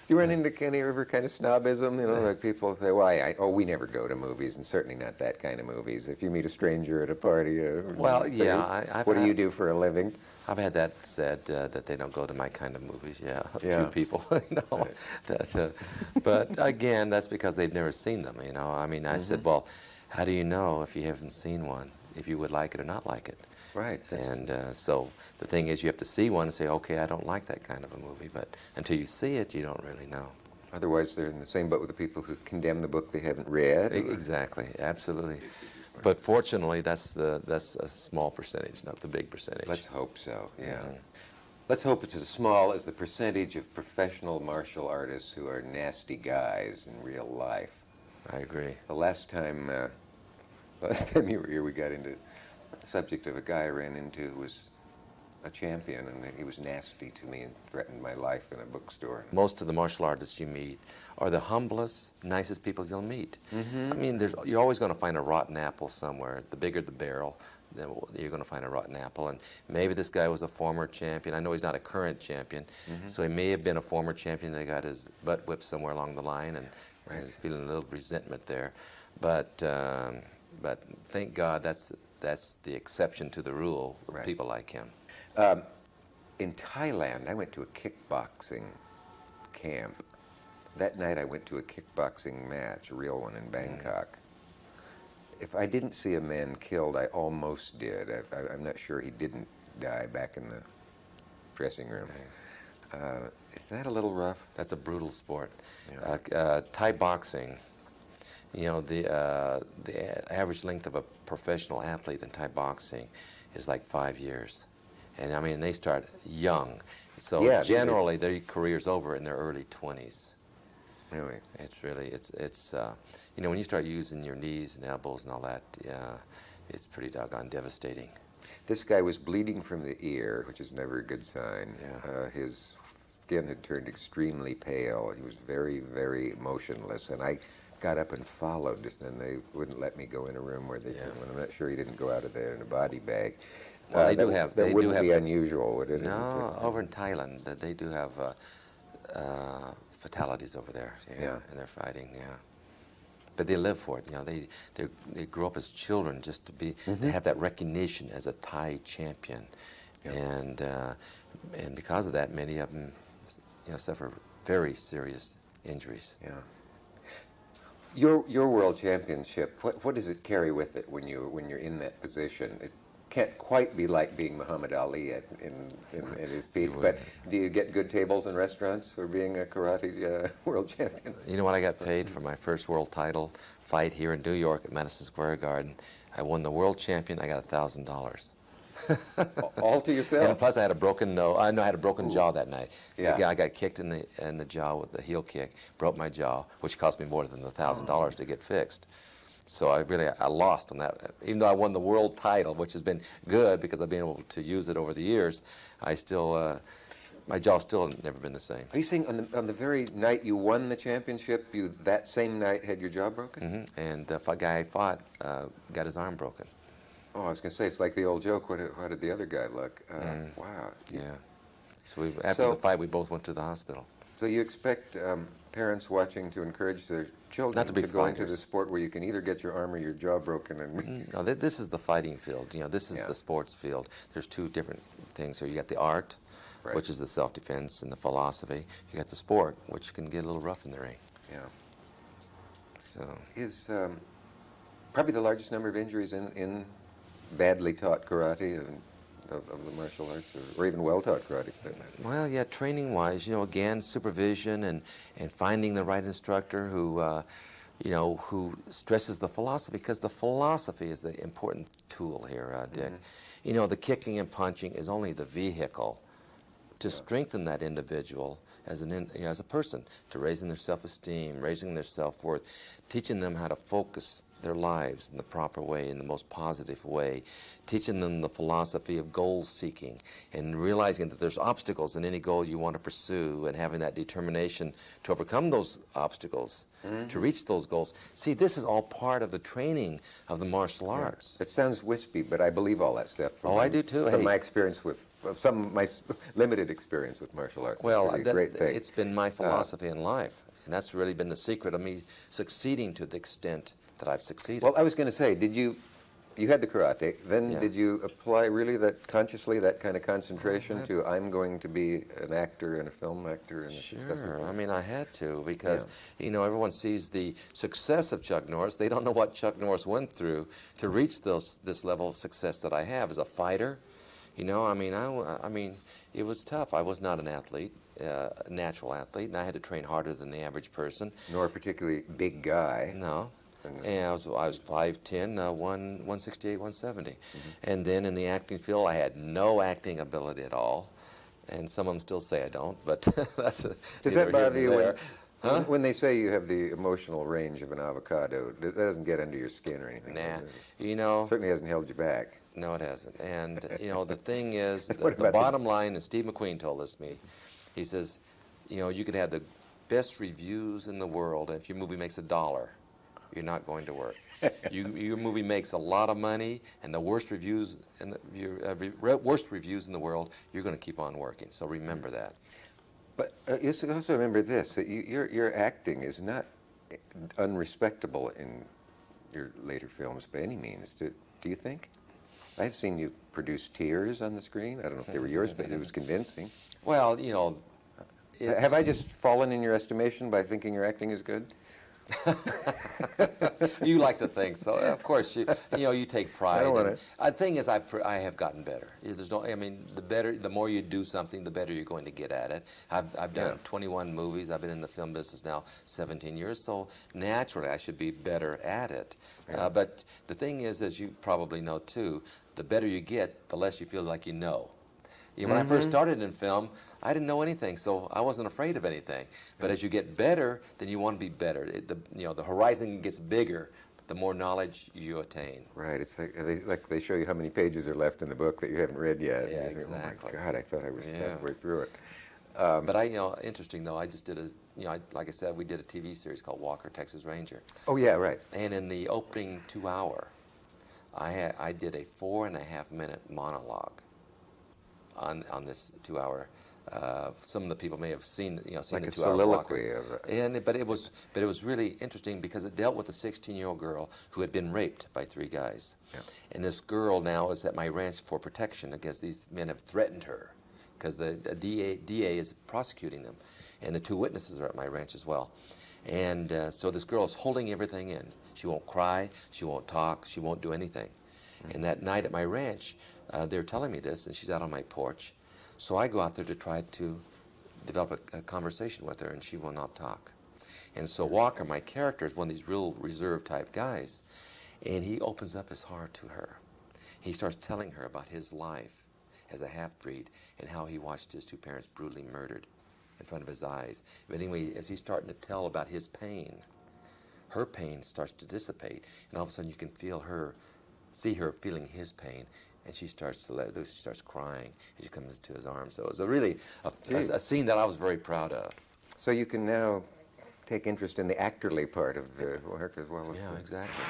Do you run into any ever kind of snobism? You know, like people say, "Well, we never go to movies, and certainly not that kind of movies." If you meet a stranger at a party, well, say, yeah, what do you do for a living? I've had that said that they don't go to my kind of movies. Yeah, a Yeah. few people, you know. Right. That, but again, that's because they've never seen them. You know, I mean, I said, well, how do you know if you haven't seen one if you would like it or not like it? Right. And so the thing is, you have to see one and say, okay, I don't like that kind of a movie. But until you see it, you don't really know. Otherwise, they're in the same boat with the people who condemn the book they haven't read. Exactly, absolutely. But fortunately, that's a small percentage, not the big percentage. Let's hope so. Yeah. Let's hope it's as small as the percentage of professional martial artists who are nasty guys in real life. I agree. The last time you were here, we got into the subject of a guy I ran into who was a champion, and he was nasty to me and threatened my life in a bookstore. Most of the martial artists you meet are the humblest, nicest people you'll meet. I mean, you're always going to find a rotten apple somewhere. The bigger the barrel, then you're going to find a rotten apple. And maybe this guy was a former champion. I know he's not a current champion, so he may have been a former champion that got his butt whipped somewhere along the line, and is feeling a little resentment there. But thank God that's the exception to the rule. Right. People like him. In Thailand, I went to a kickboxing camp. That night I went to a kickboxing match, a real one in Bangkok. If I didn't see a man killed, I almost did. I'm not sure he didn't die back in the dressing room. Is that a little rough? That's a brutal sport. Yeah. Thai boxing, you know, the average length of a professional athlete in Thai boxing is like 5 years. And I mean, they start young. So Yeah, generally, their career's over in their early 20s. Really? It's really, you know, when you start using your knees and elbows and all that, it's pretty doggone devastating. This guy was bleeding from the ear, which is never a good sign. Yeah. His skin had turned extremely pale. He was very, very motionless. And I got up and followed, and they wouldn't let me go in a room where they could. I'm not sure he didn't go out of there in a body bag. Well, they that wouldn't be unusual, would it? No, over in Thailand, they do have fatalities over there. Yeah, and they're fighting. Yeah, but they live for it. You know, they grow up as children just to be to have that recognition as a Thai champion, and because of that, many of them, you know, suffer very serious injuries. Yeah. Your world championship, what does it carry with it when you're in that position? It can't quite be like being Muhammad Ali at his peak, but do you get good tables in restaurants for being a karate world champion? You know what I got paid for my first world title fight here in New York at Madison Square Garden? I won the world champion. I got $1,000. All to yourself? And plus, I had a broken nose. I had a broken jaw that night. Yeah. I got kicked in the jaw with the heel kick, broke my jaw, which cost me more than $1,000 to get fixed. So I lost on that. Even though I won the world title, which has been good because I've been able to use it over the years, I still, my jaw still never been the same. Are you saying on the very night you won the championship, you that same night had your jaw broken? And the guy I fought got his arm broken. Oh, I was going to say, it's like the old joke, how did the other guy look? Wow. Yeah. So after the fight, we both went to the hospital. So you expect parents watching to encourage their children to go into the sport where you can either get your arm or your jaw broken? And no, this is the fighting field. You know, this is the sports field. There's two different things here. You got the art, which is the self-defense and the philosophy. You got the sport, which can get a little rough in the ring. Yeah. So is probably the largest number of injuries in badly taught karate of the martial arts, or even well-taught karate? Well, yeah, training-wise, you know, again, supervision and finding the right instructor who, you know, who stresses the philosophy, because the philosophy is the important tool here, Dick. You know, the kicking and punching is only the vehicle to strengthen that individual as a person, to raising their self-esteem, raising their self-worth, teaching them how to focus their lives in the proper way, in the most positive way, teaching them the philosophy of goal seeking and realizing that there's obstacles in any goal you want to pursue and having that determination to overcome those obstacles, to reach those goals. See, this is all part of the training of the martial arts. It sounds wispy, but I believe all that stuff. Oh, I do too. From Hey. my experience with, my limited experience with martial arts. Well, it's really a great thing. it's been my philosophy in life, and that's really been the secret of me succeeding to the extent that I've succeeded. Well, I was going to say, you had the karate, then Yeah. did you apply really that consciously, that kind of concentration to I'm going to be an actor and a film actor and a successful Sure. film? I mean, I had to because, you know, everyone sees the success of Chuck Norris. They don't know what Chuck Norris went through to reach this level of success that I have as a fighter. You know, I mean, it was tough. I was not an athlete, a natural athlete, and I had to train harder than the average person. Nor a particularly big guy. No. And I was 5'10", 168, 170. And then in the acting field, I had no acting ability at all. And some of them still say I don't, but that's Does that bother you when they say you have the emotional range of an avocado? That doesn't get under your skin or anything? Nah. does it? You know, It certainly hasn't held you back. no, it hasn't. And, you know, the thing is, the about bottom line, and Steve McQueen told this to me, he says, you know, you could have the best reviews in the world, and if your movie makes $1, you're not going to work. Your movie makes a lot of money, and the worst reviews in the worst reviews in the world, you're going to keep on working. So remember that. But you should also remember this, that your acting is not unrespectable in your later films by any means. Do you think? I've seen you produce tears on the screen. I don't know if they were yours, but it was convincing. Well, you know, Have I just fallen in your estimation by thinking your acting is good? You like to think so. Of course, you know, you take pride. I don't want and the thing is, I have gotten better. There's no, I mean, the more you do something, the better you're going to get at it. I've done 21 movies. I've been in the film business now 17 years, so naturally I should be better at it. Yeah. But the thing is, as you probably know too, the better you get, the less you feel like you know. When I first started in film, I didn't know anything, so I wasn't afraid of anything. But as you get better, then you want to be better. The horizon gets bigger, the more knowledge you attain. Right. It's like they show you how many pages are left in the book that you haven't read yet. Yeah, And you think, exactly. Oh my God, I thought I was halfway through it. But interesting though, I just did like I said, we did a TV series called Walker, Texas Ranger. Oh yeah, right. And in the opening 2 hour, I did a 4.5-minute monologue on this 2 hour. Some of the people may have seen Like the a 2 hour soliloquy Walker. But it was really interesting because it dealt with a 16-year-old girl who had been raped by 3 guys. Yeah. And this girl now is at my ranch for protection because these men have threatened her because the DA is prosecuting them. And the 2 witnesses are at my ranch as well. And so this girl is holding everything in. She won't cry, she won't talk, she won't do anything. And that night at my ranch, they're telling me this, and she's out on my porch. So I go out there to try to develop a conversation with her, and she will not talk. And so Walker, my character, is one of these real reserved type guys, and he opens up his heart to her. He starts telling her about his life as a half-breed and how he watched his 2 parents brutally murdered in front of his eyes. But anyway, as he's starting to tell about his pain, her pain starts to dissipate, and all of a sudden you can see her feeling his pain, and she starts to she starts crying, and she comes into his arms. So it was a scene that I was very proud of. So you can now take interest in the actorly part of the work as well as Yeah, the... exactly.